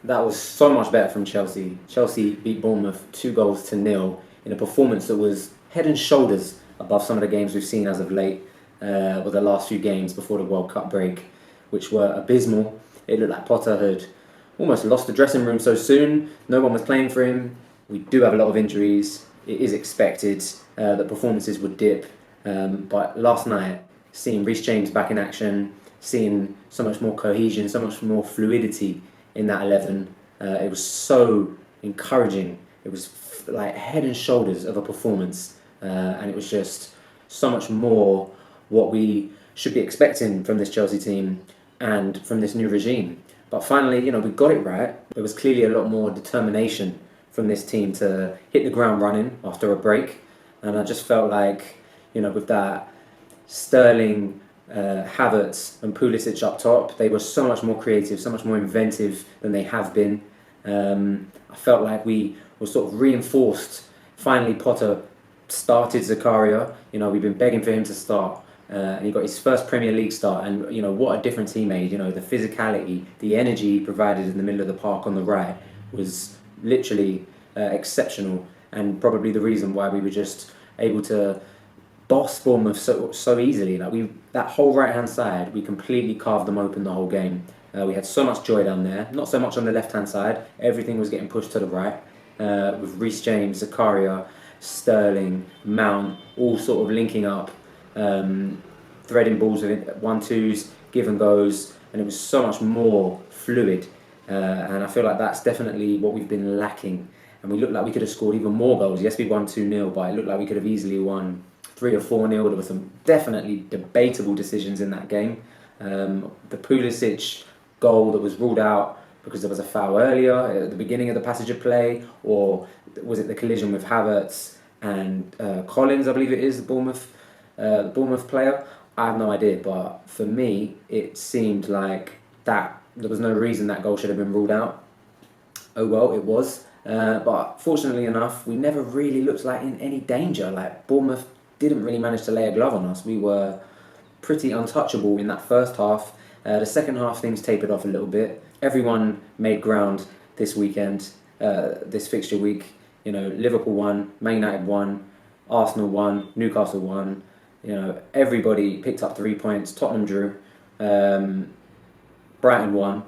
That was so much better from Chelsea. Chelsea beat Bournemouth 2 goals to 0 in a performance that was head and shoulders above some of the games we've seen as of late, or the last few games before the World Cup break, which were abysmal. It looked like Potter had almost lost the dressing room so soon. No one was playing for him. We do have a lot of injuries. It is expected that performances would dip. But last night, seeing Reece James back in action, seeing so much more cohesion, so much more fluidity in that 11, it was so encouraging. It was like head and shoulders of a performance, and it was just so much more what we should be expecting from this Chelsea team and from this new regime. But finally, we got it right. There was clearly a lot more determination from this team to hit the ground running after a break, and I just felt like, with that Sterling, Havertz and Pulisic up top, they were so much more creative, so much more inventive than they have been. I felt like we were sort of reinforced. Finally, Potter started Zakaria. We've been begging for him to start. And he got his first Premier League start, and what a difference he made. The physicality, the energy he provided in the middle of the park on the right was literally exceptional, and probably the reason why we were just able to boss Bournemouth so easily. That whole right hand side, we completely carved them open the whole game. We had so much joy down there, not so much on the left hand side. Everything was getting pushed to the right, with Reece James, Zakaria, Sterling, Mount, all sort of linking up. Threading balls with 1-2s, give and goes, and it was so much more fluid. And I feel like that's definitely what we've been lacking. And we looked like we could have scored even more goals. Yes, we won 2-0, but it looked like we could have easily won 3 or 4-0. There were some definitely debatable decisions in that game. The Pulisic goal that was ruled out because there was a foul earlier at the beginning of the passage of play, or was it the collision with Havertz and Collins, I believe it is, the Bournemouth player? I have no idea, but for me, it seemed like that there was no reason that goal should have been ruled out. Oh well, it was. But fortunately enough, we never really looked like in any danger. Like, Bournemouth didn't really manage to lay a glove on us. We were pretty untouchable in that first half. The second half, things tapered off a little bit. Everyone made ground this weekend, this fixture week. Liverpool won, Man United won, Arsenal won, Newcastle won. Everybody picked up 3 points. Tottenham drew. Brighton won.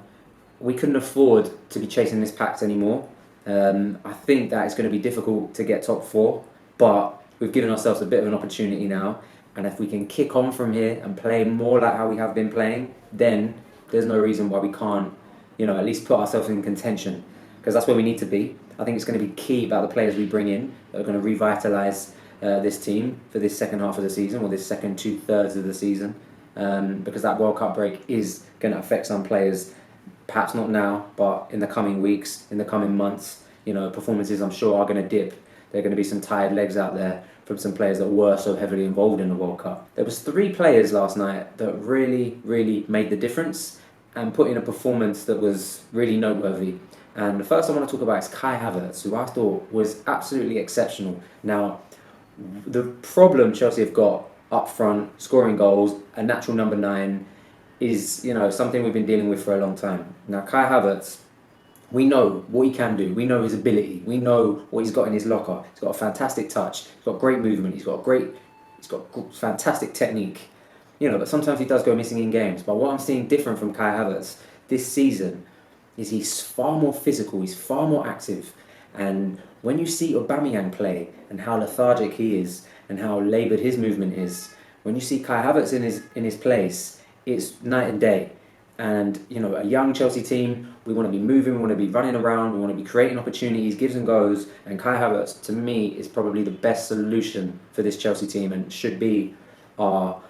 We couldn't afford to be chasing this pact anymore. I think that it's going to be difficult to get top 4, but we've given ourselves a bit of an opportunity now. And if we can kick on from here and play more like how we have been playing, then there's no reason why we can't, at least put ourselves in contention, because that's where we need to be. I think it's going to be key about the players we bring in that are going to revitalise this team for this second half of the season, or this second 2/3 of the season, because that World Cup break is going to affect some players, perhaps not now, but in the coming weeks, in the coming months. Performances I'm sure are going to dip. There are going to be some tired legs out there from some players that were so heavily involved in the World Cup. There was 3 players last night that really, really made the difference and put in a performance that was really noteworthy. And the first I want to talk about is Kai Havertz, who I thought was absolutely exceptional. Now, the problem Chelsea have got up front, scoring goals, a natural number 9, is something we've been dealing with for a long time. Now, Kai Havertz, we know what he can do. We know his ability. We know what he's got in his locker. He's got a fantastic touch. He's got great movement. He's got fantastic technique. But sometimes he does go missing in games. But what I'm seeing different from Kai Havertz this season is he's far more physical. He's far more active. And when you see Aubameyang play and how lethargic he is and how laboured his movement is, when you see Kai Havertz in his place, it's night and day. And a young Chelsea team, we want to be moving, we want to be running around, we want to be creating opportunities, gives and goes. And Kai Havertz, to me, is probably the best solution for this Chelsea team, and should be our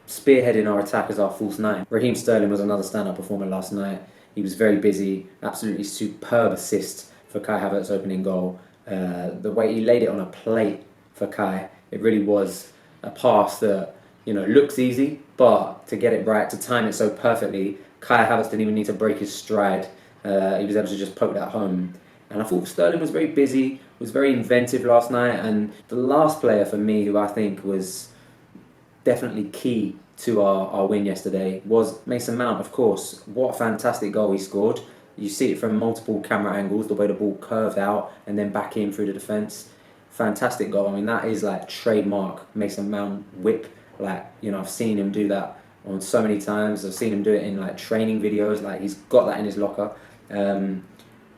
spearheading our attack as our false 9. Raheem Sterling was another stand-up performer last night. He was very busy, absolutely superb assist for Kai Havertz's opening goal. The way he laid it on a plate for Kai, it really was a pass that looks easy, but to get it right, to time it so perfectly, Kai Havertz didn't even need to break his stride. He was able to just poke that home. And I thought Sterling was very busy, was very inventive last night. And the last player for me, who I think was definitely key to our win yesterday, was Mason Mount, of course. What a fantastic goal he scored. You see it from multiple camera angles, the way the ball curved out and then back in through the defence. Fantastic goal. I mean, that is like trademark Mason Mount whip. Like, you know, I've seen him do that on so many times. I've seen him do it in like training videos. Like, he's got that in his locker. And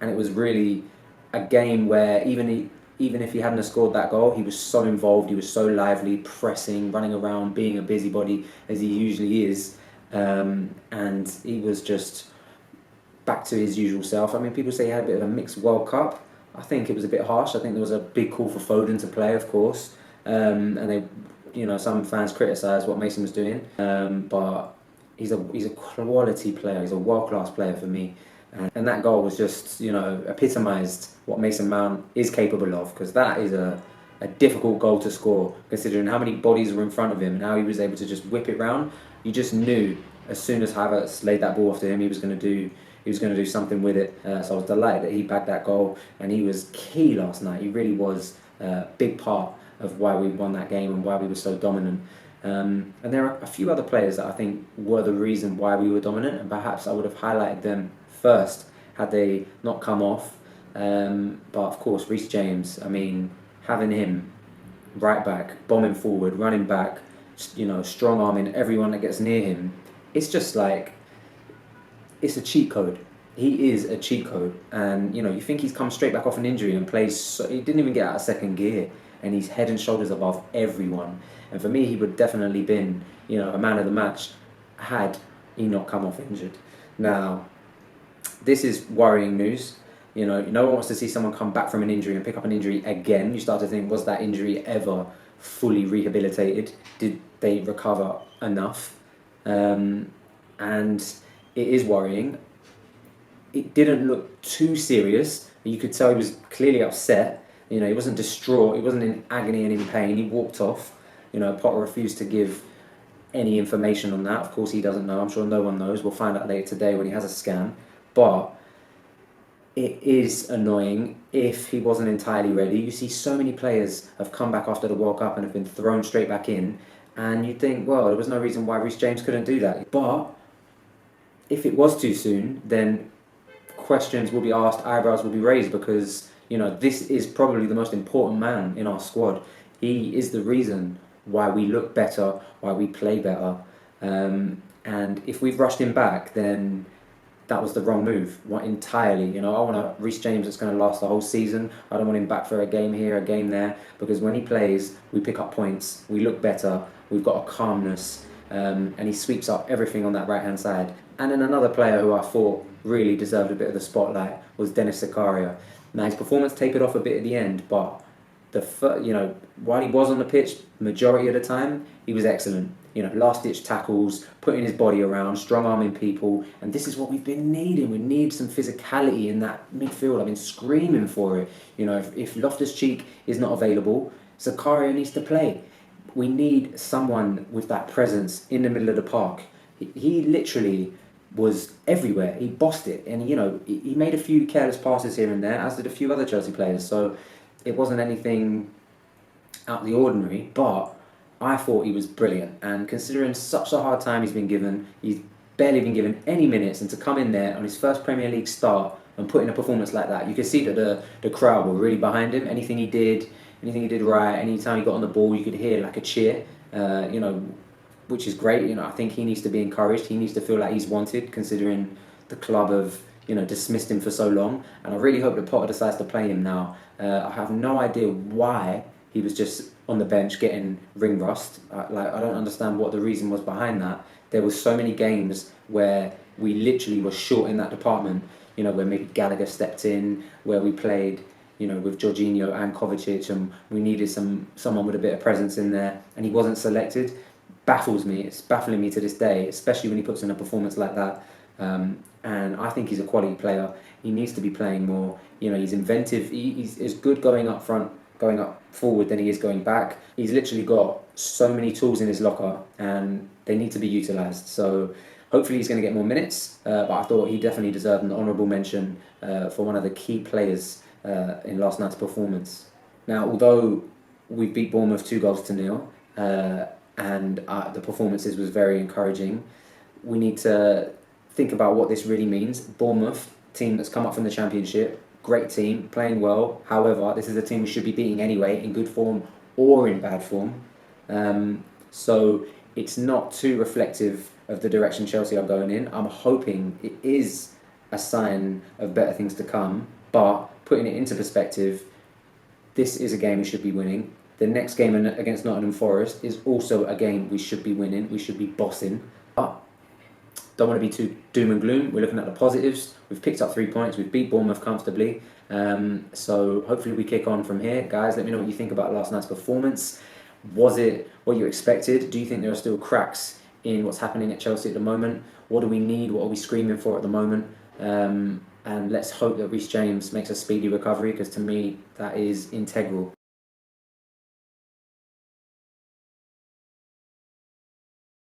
it was really a game where even if he hadn't have scored that goal, he was so involved, he was so lively, pressing, running around, being a busybody as he usually is. And he was just back to his usual self. I mean, people say he had a bit of a mixed World Cup. I think it was a bit harsh. I think there was a big call for Foden to play, of course. And they, you know, some fans criticised what Mason was doing. But he's a quality player. He's a world-class player for me. And that goal was just, you know, epitomised what Mason Mount is capable of, because that is a difficult goal to score, considering how many bodies were in front of him and how he was able to just whip it round. You just knew as soon as Havertz laid that ball off to him, he was going to do something with it. So I was delighted that he bagged that goal, and he was key last night. He really was a big part of why we won that game and why we were so dominant. And there are a few other players that I think were the reason why we were dominant, and perhaps I would have highlighted them first had they not come off. But of course, Reece James, I mean, having him right back, bombing forward, running back, you know, strong arming everyone that gets near him, it's just like, it's a cheat code. He is a cheat code. And, you know, you think he's come straight back off an injury and plays, he didn't even get out of second gear, and he's head and shoulders above everyone. And for me, he would definitely been, you know, a man of the match had he not come off injured. Now, this is worrying news. You know, no one wants to see someone come back from an injury and pick up an injury again. You start to think, was that injury ever fully rehabilitated? Did they recover enough? And it is worrying. It didn't look too serious. You could tell he was clearly upset. You know, he wasn't distraught. He wasn't in agony and in pain. He walked off. You know, Potter refused to give any information on that. Of course, he doesn't know. I'm sure no one knows. We'll find out later today when he has a scan. But it is annoying if he wasn't entirely ready. You see so many players have come back after the World Cup and have been thrown straight back in, and you think, well, there was no reason why Reece James couldn't do that. But if it was too soon, then questions will be asked, eyebrows will be raised, because, you know, this is probably the most important man in our squad. He is the reason why we look better, why we play better. And if we've rushed him back, then that was the wrong move, entirely. You know, I want a Reece James that's going to last the whole season. I don't want him back for a game here, a game there, because when he plays, we pick up points, we look better, we've got a calmness, and he sweeps up everything on that right-hand side. And then another player who I thought really deserved a bit of the spotlight was Denis Zakaria. Now, his performance tapered off a bit at the end, but while he was on the pitch, majority of the time, he was excellent. You know, last-ditch tackles, putting his body around, strong-arming people, and this is what we've been needing. We need some physicality in that midfield. I've been screaming for it. You know, if Loftus-Cheek is not available, Zakaria needs to play. We need someone with that presence in the middle of the park. He literally was everywhere. He bossed it, and, you know, he made a few careless passes here and there, as did a few other Chelsea players, so it wasn't anything out of the ordinary, but I thought he was brilliant. And considering such a hard time he's been given, he's barely been given any minutes, and to come in there on his first Premier League start and put in a performance like that, you could see that the crowd were really behind him. Anything he did right, anytime he got on the ball, you could hear like a cheer, you know, which is great. You know, I think he needs to be encouraged. He needs to feel like he's wanted, considering the club have, you know, dismissed him for so long. And I really hope that Potter decides to play him now. I have no idea why he was just on the bench getting ring rust. I don't understand what the reason was behind that. There were so many games where we literally were short in that department. You know, where maybe Gallagher stepped in, where we played, you know, with Jorginho and Kovacic, and we needed someone with a bit of presence in there, and he wasn't selected. Baffles me. It's baffling me to this day, especially when he puts in a performance like that. And I think he's a quality player. He needs to be playing more. You know, he's inventive. He's as good going up front, going up forward, than he is going back. He's literally got so many tools in his locker, and they need to be utilised. So hopefully he's going to get more minutes. But I thought he definitely deserved an honourable mention for one of the key players in last night's performance. Now, although we beat Bournemouth 2-0, and the performances was very encouraging, we need to think about what this really means. Bournemouth team that's come up from the Championship, great team, playing well. However, this is a team we should be beating anyway, in good form or in bad form. So it's not too reflective of the direction Chelsea are going in. I'm hoping it is a sign of better things to come, but putting it into perspective, this is a game we should be winning. The next game against Nottingham Forest is also a game we should be winning. We should be bossing. But don't want to be too doom and gloom. We're looking at the positives. We've picked up 3 points. We've beat Bournemouth comfortably. So hopefully we kick on from here. Guys, let me know what you think about last night's performance. Was it what you expected? Do you think there are still cracks in what's happening at Chelsea at the moment? What do we need? What are we screaming for at the moment? And let's hope that Reece James makes a speedy recovery, because to me that is integral.